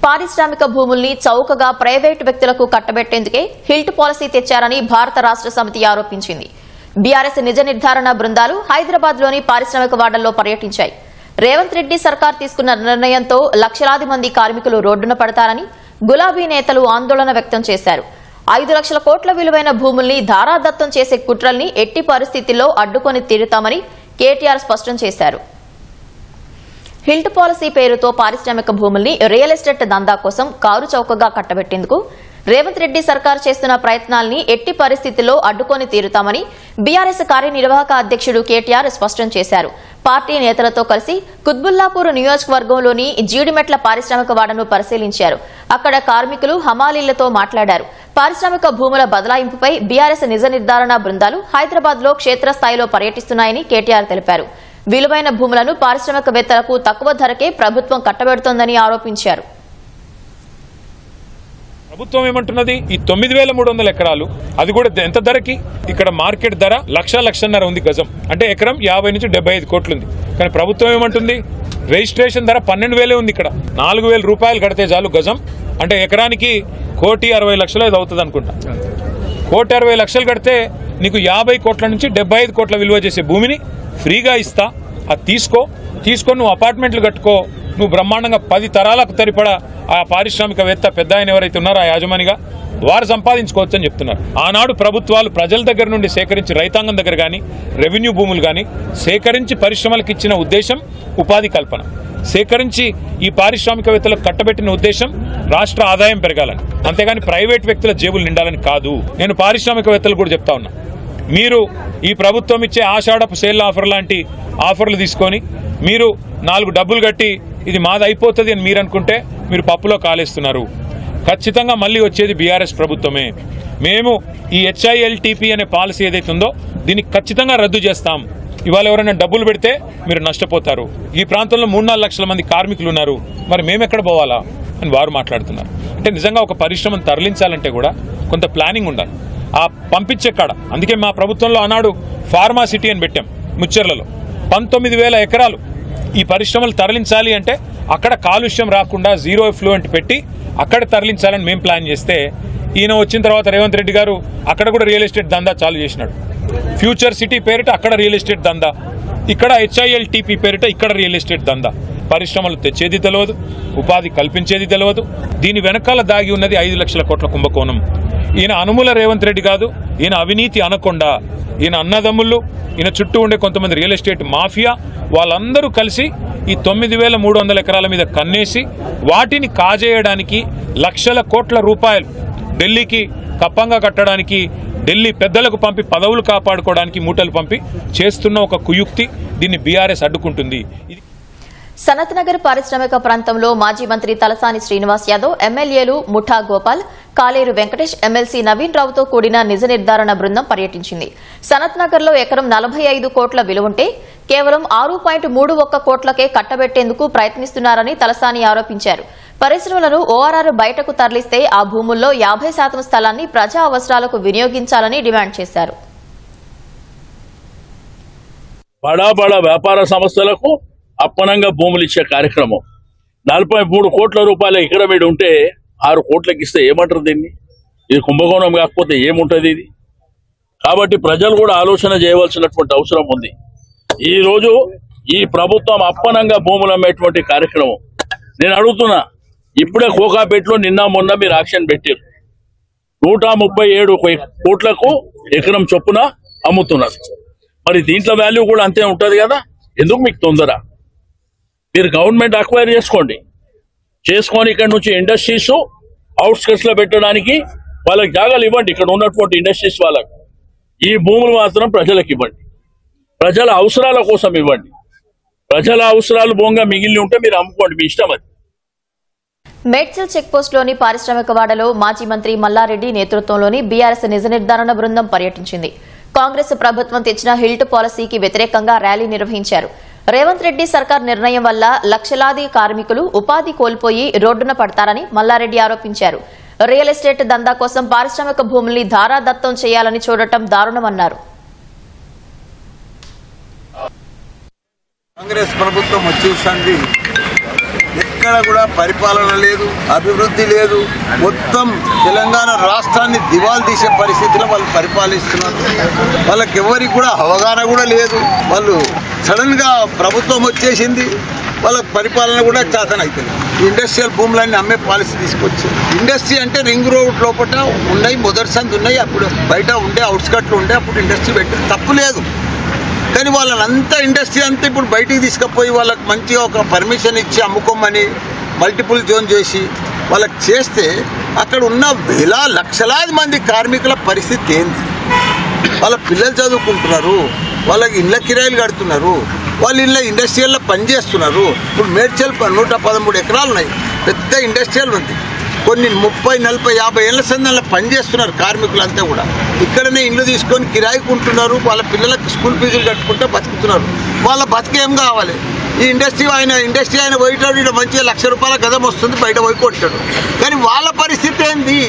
పారిశ్రామిక భూముల్ని చౌకగా ప్రైవేటు వ్యక్తులకు కట్టబెట్టేందుకే హిల్ట్ పాలసీ తెచ్చారని భారత రాష్ట్ర సమితి ఆరోపించింది. బీఆర్ఎస్ నిజ నిర్ధారణ బృందాలు హైదరాబాద్లోని పారిశ్రామిక వాడల్లో పర్యటించాయి. రేవంత్ రెడ్డి సర్కార్ తీసుకున్న నిర్ణయంతో లక్షలాది మంది కార్మికులు రోడ్డున పడతారని గులాబీ నేతలు ఆందోళన వ్యక్తం చేశారు. 5 లక్షల కోట్ల విలువైన భూముల్ని ధారాదత్తం చేసే కుట్రల్ని ఎట్టి పరిస్థితుల్లో అడ్డుకొని తీరుతామని కేటీఆర్ స్పష్టం చేశారు. హిల్ట్ పాలసీ పేరుతో పారిశ్రామిక భూముల్ని రియల్ ఎస్టేట్ దందా కోసం కారు చౌకగా కట్టబెట్టేందుకు రేవంత్ రెడ్డి సర్కార్ చేస్తున్న ప్రయత్నాల్ని ఎట్టి పరిస్థితుల్లో అడ్డుకొని తీరుతామని బీఆర్ఎస్ కార్యనిర్వాహక అధ్యక్షుడు కేటీఆర్ స్పష్టం చేశారు. పార్టీ నేతలతో కలిసి కుత్బుల్లాపూర్ నియోజకవర్గంలోని జీడిమెట్ల పారిశ్రామిక వాడను పరిశీలించారు. అక్కడ కార్మికులు హమాలీలతో మాట్లాడారు. పారిశ్రామిక భూముల బదలాయింపుపై బీఆర్ఎస్ నిజ నిర్ధారణ బృందాలు హైదరాబాద్ లో క్షేత్రస్థాయిలో పర్యటిస్తున్నాయని కేటీఆర్ తెలిపారు. విలువైన భూములను పారిశ్రామికవేత్తలకు తక్కువ ధరకే ప్రభుత్వం కట్టబెడుతోందని ఆరోపించారు. ప్రభుత్వం ఏమంటున్నది ఈ 9300 ఎకరాలు అది కూడా ఎంత ధరకి? ఇక్కడ మార్కెట్ ధర లక్షన్నర ఉంది గజం, అంటే ఎకరం 50 నుంచి 75 కోట్లు ఉంది. కానీ ప్రభుత్వం ఏమంటుంది? రిజిస్ట్రేషన్ ధర 12,000 ఉంది. ఇక్కడ 4,000 రూపాయలు కడితే చాలు గజం, అంటే ఎకరానికి 1,60,00,000 ఇది అవుతుంది అనుకుంటా. 1,60,00,000 కడితే నీకు 50 కోట్ల నుంచి 75 కోట్ల విలువ చేసే భూమిని ఫ్రీగా ఇస్తా, అది తీసుకొని నువ్వు అపార్ట్మెంట్లు కట్టుకో, నువ్వు బ్రహ్మాండంగా 10 తరాలకు తరిపడా ఆ పారిశ్రామికవేత్త పెద్ద ఆయన ఎవరైతే ఉన్నారో ఆ యాజమానిగా వారు సంపాదించుకోవచ్చు అని చెప్తున్నారు. ఆనాడు ప్రభుత్వాలు ప్రజల దగ్గర నుండి సేకరించి రైతాంగం దగ్గర కానీ రెవెన్యూ భూములు కానీ సేకరించి పరిశ్రమలకు ఇచ్చిన ఉద్దేశం ఉపాధి కల్పన, సేకరించి ఈ పారిశ్రామికవేత్తలకు కట్టబెట్టిన ఉద్దేశం రాష్ట్ర ఆదాయం పెరగాలని, అంతేగాని ప్రైవేట్ వ్యక్తుల జేబులు నిండాలని కాదు. నేను పారిశ్రామికవేత్తలు కూడా చెప్తా ఉన్నా, మీరు ఈ ప్రభుత్వం ఇచ్చే ఆషాఢపు సేల్ ఆఫర్ లాంటి ఆఫర్లు తీసుకొని మీరు 4 డబ్బులు కట్టి ఇది మాది అయిపోతుంది అని మీరు అనుకుంటే మీరు పప్పులో కాలేస్తున్నారు. ఖచ్చితంగా మళ్ళీ వచ్చేది బీఆర్ఎస్ ప్రభుత్వమే. మేము ఈ HILTP అనే పాలసీ ఏదైతే ఉందో దీన్ని ఖచ్చితంగా రద్దు చేస్తాం. ఇవాళ ఎవరైనా డబ్బులు పెడితే మీరు నష్టపోతారు. ఈ ప్రాంతంలో 3-4 లక్షల మంది కార్మికులు ఉన్నారు, మరి మేమెక్కడ పోవాలా అని వారు మాట్లాడుతున్నారు. అంటే నిజంగా ఒక పరిశ్రమను తరలించాలంటే కూడా కొంత ప్లానింగ్ ఉండాలి. ఆ పంపించే కాడ అందుకే మా ప్రభుత్వంలో ఆనాడు ఫార్మా సిటీ అని పెట్టాం. ముచ్చెర్లలో 19,000 ఎకరాలు ఈ పరిశ్రమలు తరలించాలి అంటే అక్కడ కాలుష్యం రాకుండా జీరో ఎఫ్లూయెంట్ పెట్టి అక్కడ తరలించాలని మేము ప్లాన్ చేస్తే ఈయన వచ్చిన తర్వాత రేవంత్ రెడ్డి గారు అక్కడ కూడా రియల్ ఎస్టేట్ దందా చాలు చేసినాడు. ఫ్యూచర్ సిటీ పేరిట అక్కడ రియల్ ఎస్టేట్ దందా, ఇక్కడ HILTP పేరిట ఇక్కడ రియల్ ఎస్టేట్ దందా. పరిశ్రమలు తెచ్చేది తెలియదు, ఉపాధి కల్పించేది తెలియదు. దీని వెనకాల దాగి ఉన్నది 5 లక్షల కోట్ల కుంభకోణం. ఈయన అనుముల రేవంత్ రెడ్డి కాదు, ఈయన అవినీతి అనకొండ. ఈయన అన్నదమ్ముళ్ళు, ఈయన చుట్టూ ఉండే కొంతమంది రియల్ ఎస్టేట్ మాఫియా, వాళ్ళందరూ కలిసి ఈ 9,300 ఎకరాల మీద కన్నేసి వాటిని కాజేయడానికి లక్షల కోట్ల రూపాయలు ఢిల్లీకి కప్పంగా కట్టడానికి, ఢిల్లీ పెద్దలకు పంపి పదవులు కాపాడుకోవడానికి మూటలు పంపి చేస్తున్న ఒక కుయుక్తి. దీన్ని బీఆర్ఎస్ అడ్డుకుంటుంది. సనత్ నగర్ పారిశ్రామిక ప్రాంతంలో మాజీ మంత్రి తలసాని శ్రీనివాస్ యాదవ్, ఎమ్మెల్యేలు ముఠా గోపాల్, కాలేరు వెంకటేష్, ఎమ్మెల్సీ నవీన్ రావుతో కూడిన నిజ నిర్ధారణ బృందం పర్యటించింది. సనత్ నగర్ లో ఎకరం 45 కోట్ల విలువుంటే కేవలం 6.31 కోట్లకే కట్టబెట్టేందుకు ప్రయత్నిస్తున్నారని తలసాని ఆరోపించారు. పరిశ్రమలను ORR బయటకు తరలిస్తే ఆ భూముల్లో 50% స్థలాన్ని ప్రజా అవసరాలకు వినియోగించాలని డిమాండ్ చేశారు. బడా వ్యాపార సంస్థలకు అప్పనంగా భూములు ఇచ్చే కార్యక్రమం 43 కోట్ల రూపాయల ఎకరం మీద ఉంటే 6 కోట్లకి ఇస్తే ఏమంటారు? దీన్ని ఇది కుంభకోణం కాకపోతే ఏముంటుంది ఇది? కాబట్టి ప్రజలు కూడా ఆలోచన చేయవలసినటువంటి అవసరం ఉంది. ఈ రోజు ఈ ప్రభుత్వం అప్పనంగా భూములు అమ్మేటువంటి కార్యక్రమం నేను అడుగుతున్నా. ఇప్పుడే కోకాపేటలో నిన్న మొన్న మీరు యాక్షన్ పెట్టారు. 137 కోట్లకు ఎకరం చొప్పున అమ్ముతున్నారు. మరి దీంట్లో వాల్యూ కూడా అంతే ఉంటుంది కదా. ఎందుకు మీకు తొందర? మీరు గవర్నమెంట్ అక్వైర్ చేసుకొని ఇక్కడ నుంచి ఇండస్ట్రీస్ అవుట్స్కట్స్ లో పెట్టడానికి వాళ్ళకి జాగాలు ఇవ్వండి. ఇక్కడ ఉన్నటువంటి ఇండస్ట్రీస్ వాళ్ళకు ఈ భూములు మాత్రం ప్రజలకు ఇవ్వండి, ప్రజల అవసరాల కోసం ఇవ్వండి. ప్రజల అవసరాలు బోంగా మిగిలి ఉంటే మీరు అమ్ముకోండి, మీ ఇష్టం అది. మేడ్చల్ చెక్పోస్టులోని పారిశ్రామిక వాడలో మాజీ మంత్రి మల్లారెడ్డి నేతృత్వంలోని బీఆర్ఎస్ నిజ నిర్ధారణ బృందం పర్యటించింది. కాంగ్రెస్ ప్రభుత్వం తెచ్చిన హిల్ట్ పాలసీకి వ్యతిరేకంగా ర్యాలీ నిర్వహించారు. రేవంత్ రెడ్డి సర్కార్ నిర్ణయం వల్ల లక్షలాది కార్మికులు ఉపాధి కోల్పోయి రోడ్డున పడతారని మల్లారెడ్డి ఆరోపించారు. రియల్ ఎస్టేట్ దందా కోసం పారిశ్రామిక భూముల్ని ధారాదత్తం చేయాలని చూడటం దారుణమన్నారు. కాంగ్రెస్ ప్రభుత్వం వచ్చేసింది ఎక్కడ కూడా పరిపాలన లేదు, అభివృద్ధి లేదు. మొత్తం తెలంగాణ రాష్ట్రాన్ని దివాలు తీసే పరిస్థితిలో వాళ్ళు పరిపాలిస్తున్నారు. వాళ్ళకి ఎవరికి కూడా అవగాహన కూడా లేదు. వాళ్ళు సడన్గా ప్రభుత్వం వచ్చేసింది, వాళ్ళ పరిపాలన కూడా చేతనవుతుంది. ఇండస్ట్రియల్ భూములన్నీ అమ్మే పాలసీ తీసుకొచ్చి, ఇండస్ట్రీ అంటే రింగ్ రోడ్ లోపల ఉన్నాయి, మొదటి సంది ఉన్నాయి, అప్పుడు బయట ఉండే అవుట్స్కట్లు ఉండే, అప్పుడు ఇండస్ట్రీ పెట్టి తప్పు లేదు. కానీ వాళ్ళని అంతా ఇండస్ట్రీ అంతా ఇప్పుడు బయటికి తీసుకుపోయి వాళ్ళకి మంచిగా ఒక పర్మిషన్ ఇచ్చి అమ్ముకోమని మల్టిపుల్ జోన్ చేసి వాళ్ళకి చేస్తే అక్కడ ఉన్న లక్షలాది మంది కార్మికుల పరిస్థితి ఏంది? వాళ్ళ పిల్లలు చదువుకుంటున్నారు, వాళ్ళకి ఇళ్ళ కిరాయిలు కడుతున్నారు, వాళ్ళు ఇళ్ళ ఇండస్ట్రియల్లో పనిచేస్తున్నారు. ఇప్పుడు మేడ్చల్ 113 ఎకరాలు ఉన్నాయి, పెద్ద ఇండస్ట్రియల్ ఉంది. కొన్ని 30, 40, 50 ఏళ్ల సందర్లో పనిచేస్తున్నారు కార్మికులంతా కూడా. ఇక్కడనే ఇల్లు తీసుకొని కిరాయికుంటున్నారు, వాళ్ళ పిల్లలకు స్కూల్ ఫీజులు కట్టుకుంటే బతుకుతున్నారు. వాళ్ళ బతికేం కావాలి? ఈ ఇండస్ట్రీ ఆయన పోయేటాడు, ఇక్కడ మంచిగా ₹1,00,000 గజం వస్తుంది, బయట పోయి కొట్టాడు. కానీ వాళ్ళ పరిస్థితి ఏంది?